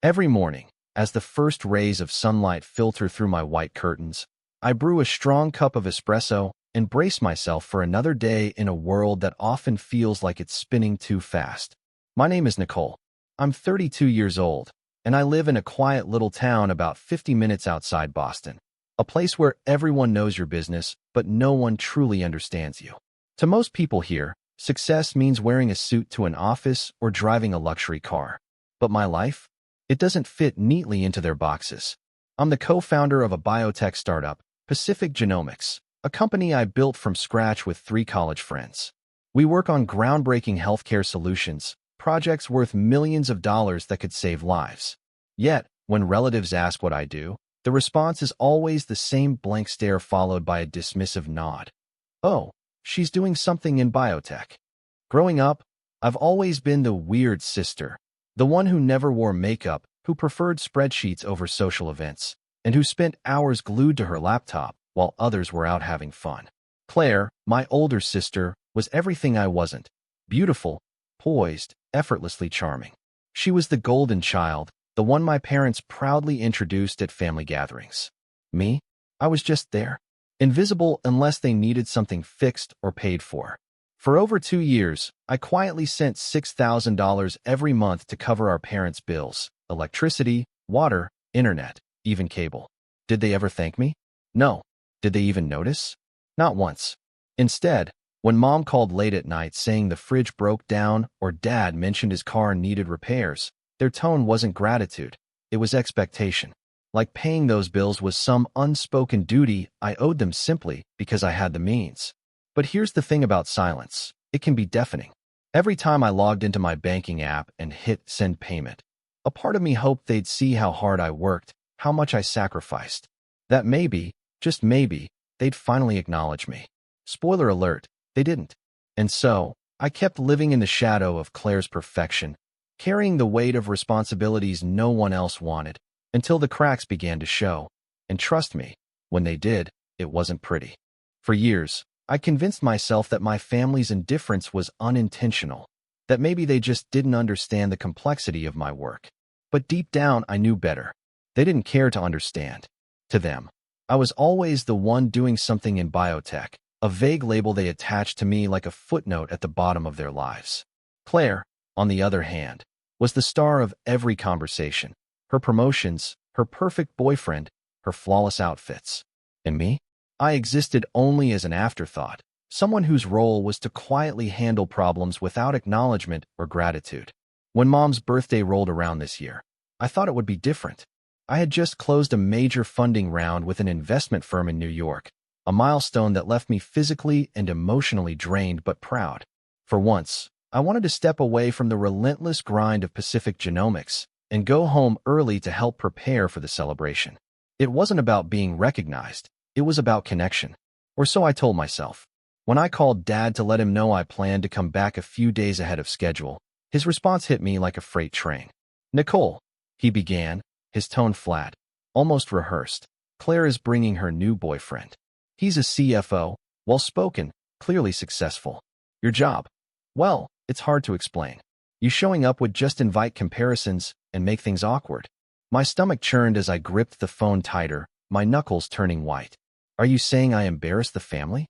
Every morning, as the first rays of sunlight filter through my white curtains, I brew a strong cup of espresso and brace myself for another day in a world that often feels like it's spinning too fast. My name is Nicole. I'm 32 years old, and I live in a quiet little town about 50 minutes outside Boston, a place where everyone knows your business, but no one truly understands you. To most people here, success means wearing a suit to an office or driving a luxury car. But my life? It doesn't fit neatly into their boxes. I'm the co-founder of a biotech startup, Pacific Genomics, a company I built from scratch with 3 college friends. We work on groundbreaking healthcare solutions, projects worth millions of dollars that could save lives. Yet, when relatives ask what I do, the response is always the same blank stare followed by a dismissive nod. Oh, she's doing something in biotech. Growing up, I've always been the weird sister, the one who never wore makeup, who preferred spreadsheets over social events, and who spent hours glued to her laptop while others were out having fun. Claire, my older sister, was everything I wasn't: beautiful, poised, effortlessly charming. She was the golden child, the one my parents proudly introduced at family gatherings. Me? I was just there, invisible unless they needed something fixed or paid for. For over 2 years, I quietly sent $6,000 every month to cover our parents' bills: electricity, water, internet, even cable. Did they ever thank me? No. Did they even notice? Not once. Instead, when Mom called late at night saying the fridge broke down or Dad mentioned his car needed repairs, their tone wasn't gratitude, it was expectation. Like paying those bills was some unspoken duty I owed them simply because I had the means. But here's the thing about silence: it can be deafening. Every time I logged into my banking app and hit send payment, a part of me hoped they'd see how hard I worked, how much I sacrificed. That maybe, just maybe, they'd finally acknowledge me. Spoiler alert, they didn't. And so, I kept living in the shadow of Claire's perfection, carrying the weight of responsibilities no one else wanted, until the cracks began to show. And trust me, when they did, it wasn't pretty. For years, I convinced myself that my family's indifference was unintentional, that maybe they just didn't understand the complexity of my work. But deep down, I knew better. They didn't care to understand. To them, I was always the one doing something in biotech, a vague label they attached to me like a footnote at the bottom of their lives. Claire, on the other hand, was the star of every conversation: her promotions, her perfect boyfriend, her flawless outfits. And me? I existed only as an afterthought, someone whose role was to quietly handle problems without acknowledgement or gratitude. When Mom's birthday rolled around this year, I thought it would be different. I had just closed a major funding round with an investment firm in New York, a milestone that left me physically and emotionally drained but proud. For once, I wanted to step away from the relentless grind of Pacific Genomics and go home early to help prepare for the celebration. It wasn't about being recognized, it was about connection. Or so I told myself. When I called Dad to let him know I planned to come back a few days ahead of schedule, his response hit me like a freight train. "Nicole," he began, his tone flat, almost rehearsed. "Claire is bringing her new boyfriend. He's a CFO, well-spoken, clearly successful. Your job? Well, it's hard to explain. You showing up would just invite comparisons and make things awkward." My stomach churned as I gripped the phone tighter, my knuckles turning white. "Are you saying I embarrassed the family?"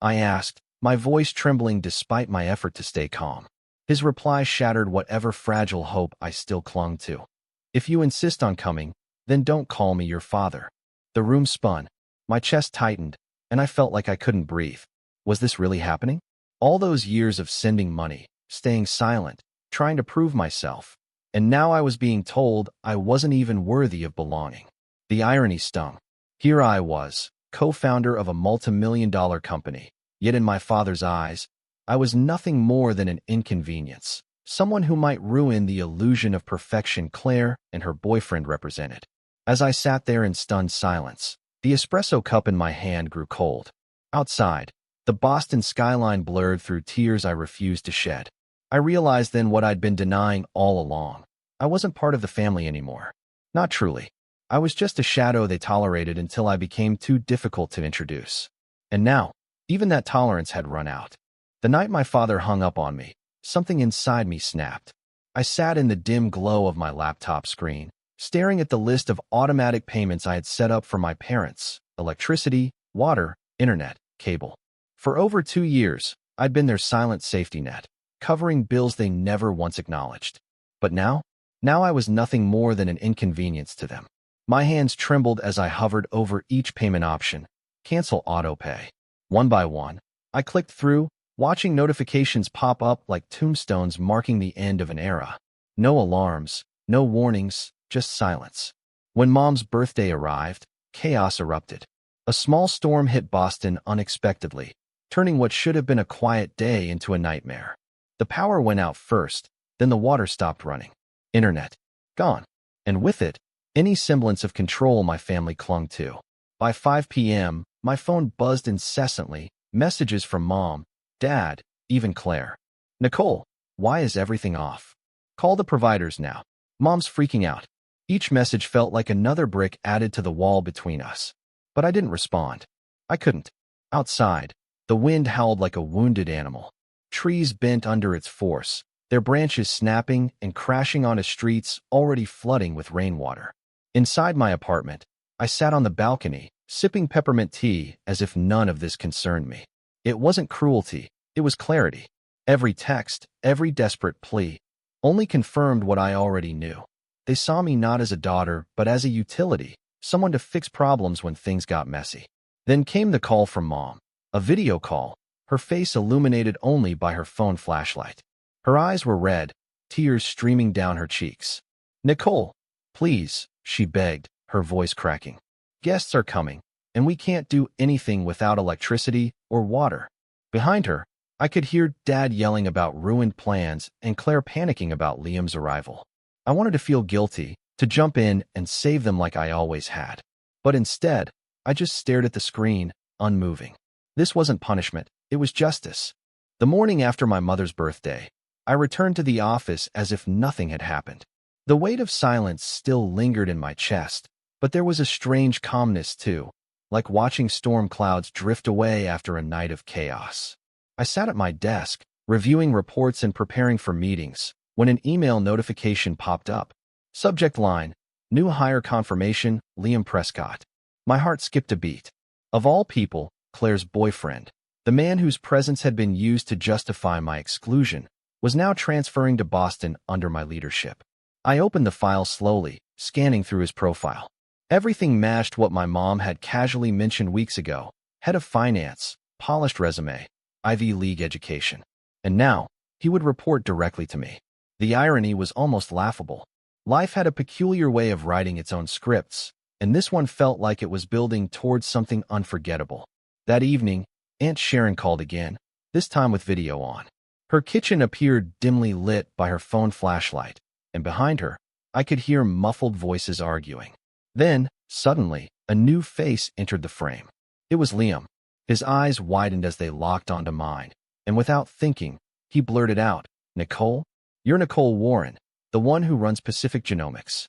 I asked, my voice trembling despite my effort to stay calm. His reply shattered whatever fragile hope I still clung to. "If you insist on coming, then don't call me your father." The room spun, my chest tightened, and I felt like I couldn't breathe. Was this really happening? All those years of sending money, staying silent, trying to prove myself, and now I was being told I wasn't even worthy of belonging. The irony stung. Here I was, co-founder of a multi-million-dollar company, yet in my father's eyes, I was nothing more than an inconvenience, someone who might ruin the illusion of perfection Claire and her boyfriend represented. As I sat there in stunned silence, the espresso cup in my hand grew cold. Outside, the Boston skyline blurred through tears I refused to shed. I realized then what I'd been denying all along. I wasn't part of the family anymore. Not truly. I was just a shadow they tolerated until I became too difficult to introduce. And now, even that tolerance had run out. The night my father hung up on me, something inside me snapped. I sat in the dim glow of my laptop screen, staring at the list of automatic payments I had set up for my parents: electricity, water, internet, cable. For over 2 years, I'd been their silent safety net, covering bills they never once acknowledged. But now I was nothing more than an inconvenience to them. My hands trembled as I hovered over each payment option. Cancel autopay. One by one, I clicked through, watching notifications pop up like tombstones marking the end of an era. No alarms, no warnings, just silence. When Mom's birthday arrived, chaos erupted. A small storm hit Boston unexpectedly, turning what should have been a quiet day into a nightmare. The power went out first, then the water stopped running. Internet, gone. And with it, any semblance of control my family clung to. By 5 p.m., my phone buzzed incessantly, messages from Mom, Dad, even Claire. Nicole, why is everything off? Call the providers now. Mom's freaking out. Each message felt like another brick added to the wall between us. But I didn't respond. I couldn't. Outside, the wind howled like a wounded animal. Trees bent under its force, their branches snapping and crashing onto streets already flooding with rainwater. Inside my apartment, I sat on the balcony, sipping peppermint tea as if none of this concerned me. It wasn't cruelty, it was clarity. Every text, every desperate plea, only confirmed what I already knew. They saw me not as a daughter, but as a utility, someone to fix problems when things got messy. Then came the call from Mom, a video call, her face illuminated only by her phone flashlight. Her eyes were red, tears streaming down her cheeks. Nicole, please, she begged, her voice cracking. Guests are coming, and we can't do anything without electricity or water. Behind her, I could hear Dad yelling about ruined plans and Claire panicking about Liam's arrival. I wanted to feel guilty, to jump in and save them like I always had. But instead, I just stared at the screen, unmoving. This wasn't punishment, it was justice. The morning after my mother's birthday, I returned to the office as if nothing had happened. The weight of silence still lingered in my chest, but there was a strange calmness too, like watching storm clouds drift away after a night of chaos. I sat at my desk, reviewing reports and preparing for meetings, when an email notification popped up. Subject line, new hire confirmation, Liam Prescott. My heart skipped a beat. Of all people, Claire's boyfriend, the man whose presence had been used to justify my exclusion, was now transferring to Boston under my leadership. I opened the file slowly, scanning through his profile. Everything matched what my mom had casually mentioned weeks ago: head of finance, polished resume, Ivy League education. And now, he would report directly to me. The irony was almost laughable. Life had a peculiar way of writing its own scripts, and this one felt like it was building towards something unforgettable. That evening, Aunt Sharon called again, this time with video on. Her kitchen appeared dimly lit by her phone flashlight, and behind her, I could hear muffled voices arguing. Then, suddenly, a new face entered the frame. It was Liam. His eyes widened as they locked onto mine, and without thinking, he blurted out, "Nicole? You're Nicole Warren, the one who runs Pacific Genomics."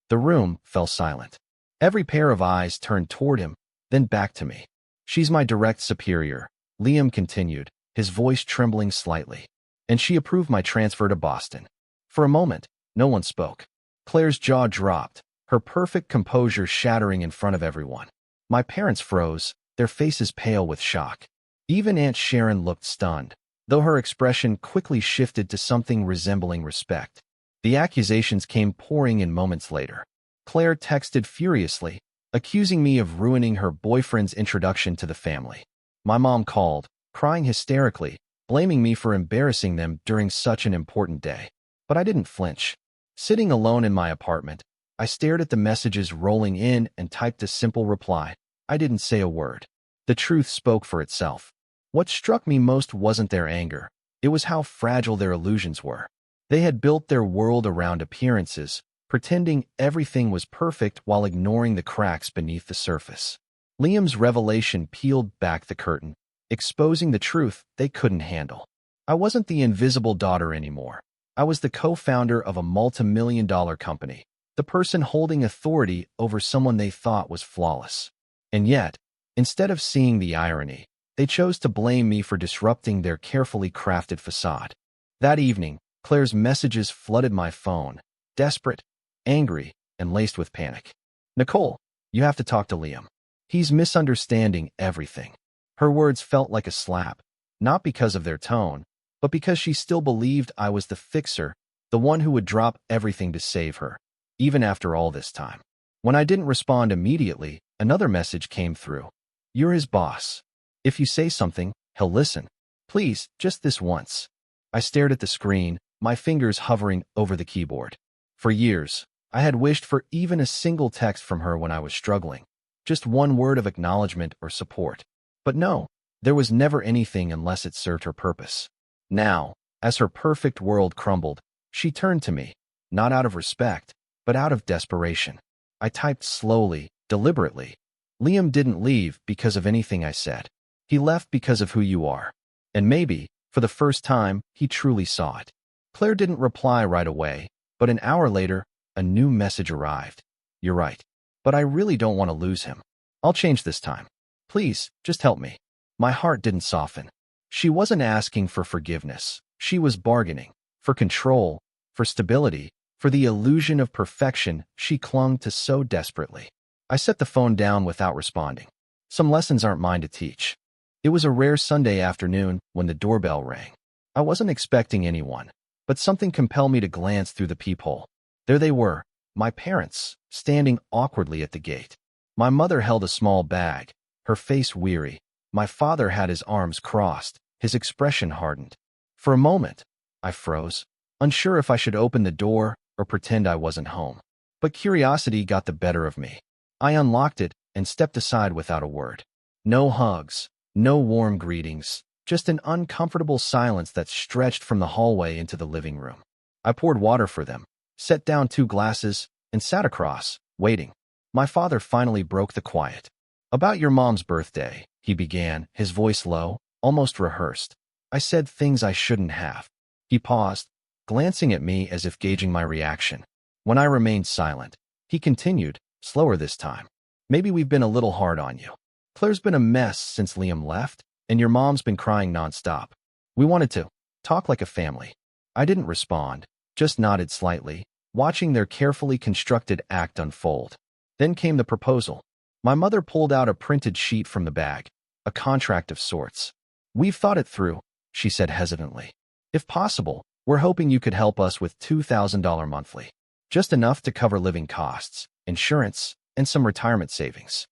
The room fell silent. Every pair of eyes turned toward him, then back to me. "She's my direct superior," Liam continued, his voice trembling slightly. "And she approved my transfer to Boston." For a moment, no one spoke. Claire's jaw dropped, her perfect composure shattering in front of everyone. My parents froze, their faces pale with shock. Even Aunt Sharon looked stunned, though her expression quickly shifted to something resembling respect. The accusations came pouring in moments later. Claire texted furiously, accusing me of ruining her boyfriend's introduction to the family. My mom called, crying hysterically, blaming me for embarrassing them during such an important day. But I didn't flinch. Sitting alone in my apartment, I stared at the messages rolling in and typed a simple reply. I didn't say a word. The truth spoke for itself. What struck me most wasn't their anger. It was how fragile their illusions were. They had built their world around appearances, pretending everything was perfect while ignoring the cracks beneath the surface. Liam's revelation peeled back the curtain, exposing the truth they couldn't handle. I wasn't the invisible daughter anymore. I was the co-founder of a multi-million-dollar company, the person holding authority over someone they thought was flawless. And yet, instead of seeing the irony, they chose to blame me for disrupting their carefully crafted facade. That evening, Claire's messages flooded my phone, desperate, angry, and laced with panic. Nicole, you have to talk to Liam. He's misunderstanding everything. Her words felt like a slap, not because of their tone, but because she still believed I was the fixer, the one who would drop everything to save her, even after all this time. When I didn't respond immediately, another message came through. You're his boss. If you say something, he'll listen. Please, just this once. I stared at the screen, my fingers hovering over the keyboard. For years, I had wished for even a single text from her when I was struggling. Just one word of acknowledgement or support. But no, there was never anything unless it served her purpose. Now, as her perfect world crumbled, she turned to me, not out of respect, but out of desperation. I typed slowly, deliberately. Liam didn't leave because of anything I said. He left because of who you are. And maybe, for the first time, he truly saw it. Claire didn't reply right away, but an hour later, a new message arrived. You're right. But I really don't want to lose him. I'll change this time. Please, just help me. My heart didn't soften. She wasn't asking for forgiveness. She was bargaining. For control, for stability, for the illusion of perfection she clung to so desperately. I set the phone down without responding. Some lessons aren't mine to teach. It was a rare Sunday afternoon when the doorbell rang. I wasn't expecting anyone, but something compelled me to glance through the peephole. There they were, my parents, standing awkwardly at the gate. My mother held a small bag, her face weary. My father had his arms crossed, his expression hardened. For a moment, I froze, unsure if I should open the door or pretend I wasn't home. But curiosity got the better of me. I unlocked it and stepped aside without a word. No hugs, no warm greetings, just an uncomfortable silence that stretched from the hallway into the living room. I poured water for them, set down 2 glasses, and sat across, waiting. My father finally broke the quiet. About your mom's birthday, he began, his voice low, almost rehearsed. I said things I shouldn't have. He paused, glancing at me as if gauging my reaction. When I remained silent, he continued, slower this time. Maybe we've been a little hard on you. Claire's been a mess since Liam left, and your mom's been crying nonstop. We wanted to talk like a family. I didn't respond, just nodded slightly, watching their carefully constructed act unfold. Then came the proposal. My mother pulled out a printed sheet from the bag, a contract of sorts. We've thought it through, she said hesitantly. If possible, we're hoping you could help us with $2,000 monthly. Just enough to cover living costs, insurance, and some retirement savings.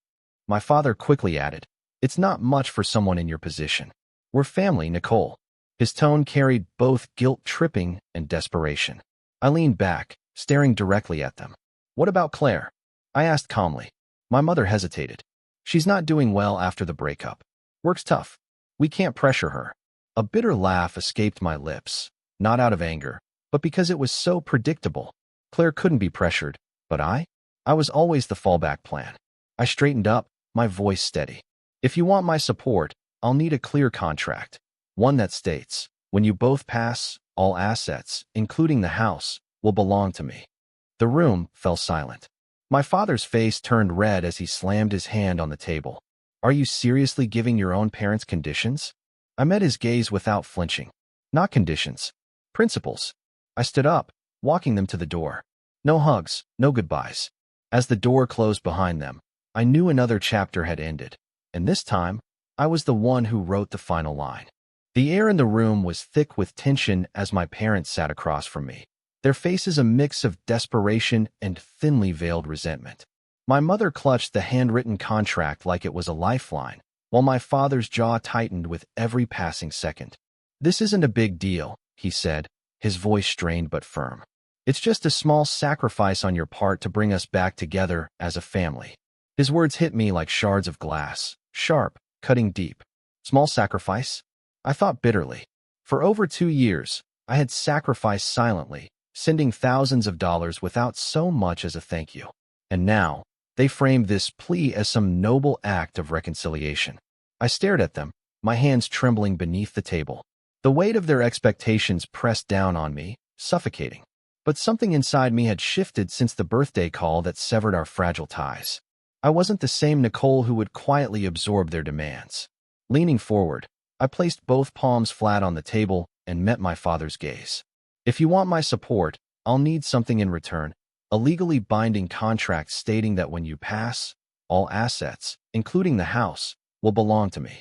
My father quickly added, it's not much for someone in your position. We're family, Nicole. His tone carried both guilt-tripping and desperation. I leaned back, staring directly at them. What about Claire? I asked calmly. My mother hesitated. She's not doing well after the breakup. Work's tough. We can't pressure her. A bitter laugh escaped my lips, not out of anger, but because it was so predictable. Claire couldn't be pressured, but I was always the fallback plan. I straightened up, my voice steady. If you want my support, I'll need a clear contract. One that states, when you both pass, all assets, including the house, will belong to me. The room fell silent. My father's face turned red as he slammed his hand on the table. Are you seriously giving your own parents conditions? I met his gaze without flinching. Not conditions. Principles. I stood up, walking them to the door. No hugs, no goodbyes. As the door closed behind them, I knew another chapter had ended, and this time, I was the one who wrote the final line. The air in the room was thick with tension as my parents sat across from me, their faces a mix of desperation and thinly veiled resentment. My mother clutched the handwritten contract like it was a lifeline, while my father's jaw tightened with every passing second. This isn't a big deal, he said, his voice strained but firm. It's just a small sacrifice on your part to bring us back together as a family. His words hit me like shards of glass, sharp, cutting deep. Small sacrifice? I thought bitterly. For over 2 years, I had sacrificed silently, sending thousands of dollars without so much as a thank you. And now, they framed this plea as some noble act of reconciliation. I stared at them, my hands trembling beneath the table. The weight of their expectations pressed down on me, suffocating. But something inside me had shifted since the birthday call that severed our fragile ties. I wasn't the same Nicole who would quietly absorb their demands. Leaning forward, I placed both palms flat on the table and met my father's gaze. If you want my support, I'll need something in return, a legally binding contract stating that when you pass, all assets, including the house, will belong to me.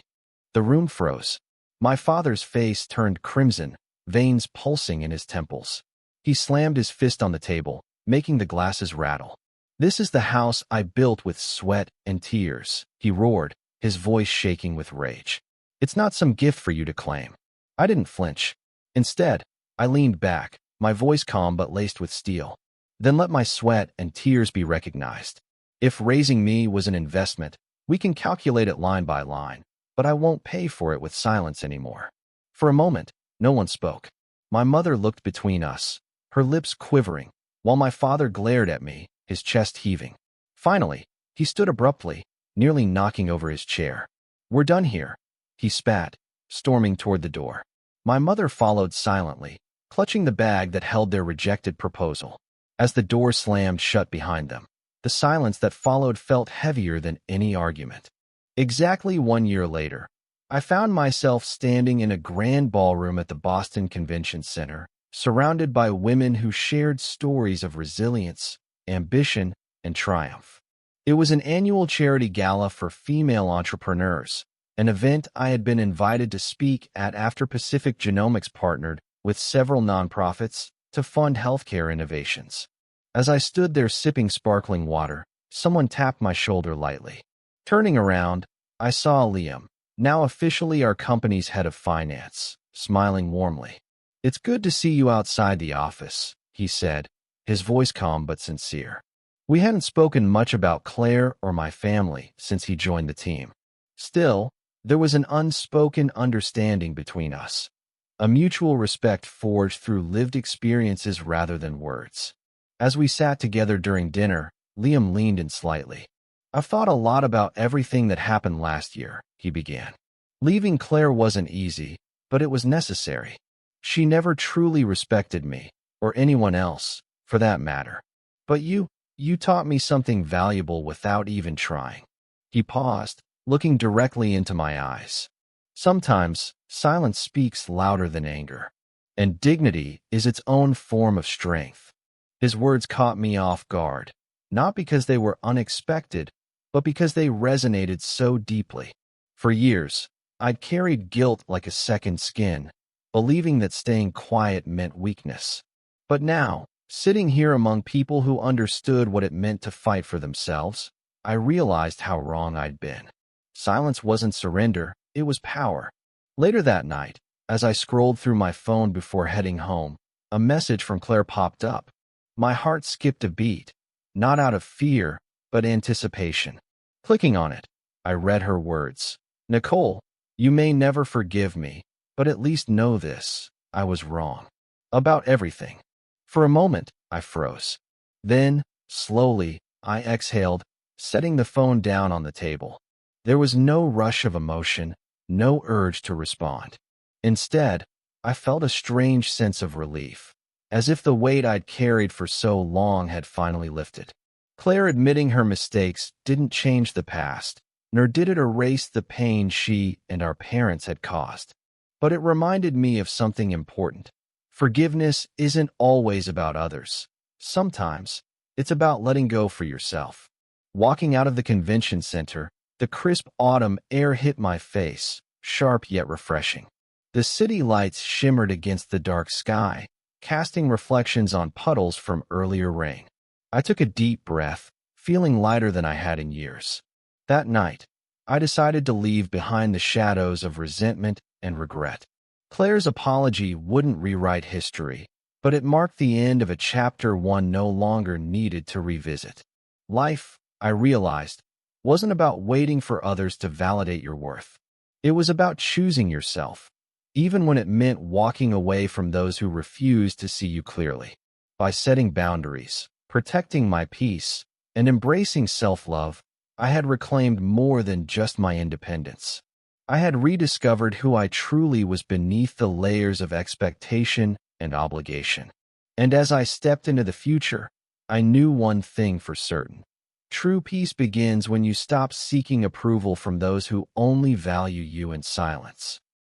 The room froze. My father's face turned crimson, veins pulsing in his temples. He slammed his fist on the table, making the glasses rattle. "This is the house I built with sweat and tears," he roared, his voice shaking with rage. "It's not some gift for you to claim." I didn't flinch. Instead, I leaned back, my voice calm but laced with steel. "Then let my sweat and tears be recognized. If raising me was an investment, we can calculate it line by line, but I won't pay for it with silence anymore." For a moment, no one spoke. My mother looked between us, her lips quivering, while my father glared at me, his chest heaving. Finally, he stood abruptly, nearly knocking over his chair. "We're done here," he spat, storming toward the door. My mother followed silently, clutching the bag that held their rejected proposal. As the door slammed shut behind them, the silence that followed felt heavier than any argument. Exactly 1 year later, I found myself standing in a grand ballroom at the Boston Convention Center, surrounded by women who shared stories of resilience, ambition, and triumph. It was an annual charity gala for female entrepreneurs, an event I had been invited to speak at after Pacific Genomics partnered with several nonprofits to fund healthcare innovations. As I stood there sipping sparkling water, someone tapped my shoulder lightly. Turning around, I saw Liam, now officially our company's head of finance, smiling warmly. "It's good to see you outside the office," he said, his voice calm but sincere. We hadn't spoken much about Claire or my family since he joined the team. Still, there was an unspoken understanding between us, a mutual respect forged through lived experiences rather than words. As we sat together during dinner, Liam leaned in slightly. "I've thought a lot about everything that happened last year," he began. "Leaving Claire wasn't easy, but it was necessary. She never truly respected me, or anyone else, for that matter. But you taught me something valuable without even trying." He paused, looking directly into my eyes. "Sometimes, silence speaks louder than anger, and dignity is its own form of strength." His words caught me off guard, not because they were unexpected, but because they resonated so deeply. For years, I'd carried guilt like a second skin, believing that staying quiet meant weakness. But now, sitting here among people who understood what it meant to fight for themselves, I realized how wrong I'd been. Silence wasn't surrender, it was power. Later that night, as I scrolled through my phone before heading home, a message from Claire popped up. My heart skipped a beat, not out of fear, but anticipation. Clicking on it, I read her words. "Nicole, you may never forgive me, but at least know this, I was wrong. About everything." For a moment, I froze. Then, slowly, I exhaled, setting the phone down on the table. There was no rush of emotion, no urge to respond. Instead, I felt a strange sense of relief, as if the weight I'd carried for so long had finally lifted. Claire admitting her mistakes didn't change the past, nor did it erase the pain she and our parents had caused. But it reminded me of something important. Forgiveness isn't always about others. Sometimes, it's about letting go for yourself. Walking out of the convention center, the crisp autumn air hit my face, sharp yet refreshing. The city lights shimmered against the dark sky, casting reflections on puddles from earlier rain. I took a deep breath, feeling lighter than I had in years. That night, I decided to leave behind the shadows of resentment and regret. Claire's apology wouldn't rewrite history, but it marked the end of a chapter one no longer needed to revisit. Life, I realized, wasn't about waiting for others to validate your worth. It was about choosing yourself, even when it meant walking away from those who refused to see you clearly. By setting boundaries, protecting my peace, and embracing self-love, I had reclaimed more than just my independence. I had rediscovered who I truly was beneath the layers of expectation and obligation. And as I stepped into the future, I knew one thing for certain. True peace begins when you stop seeking approval from those who only value you in silence.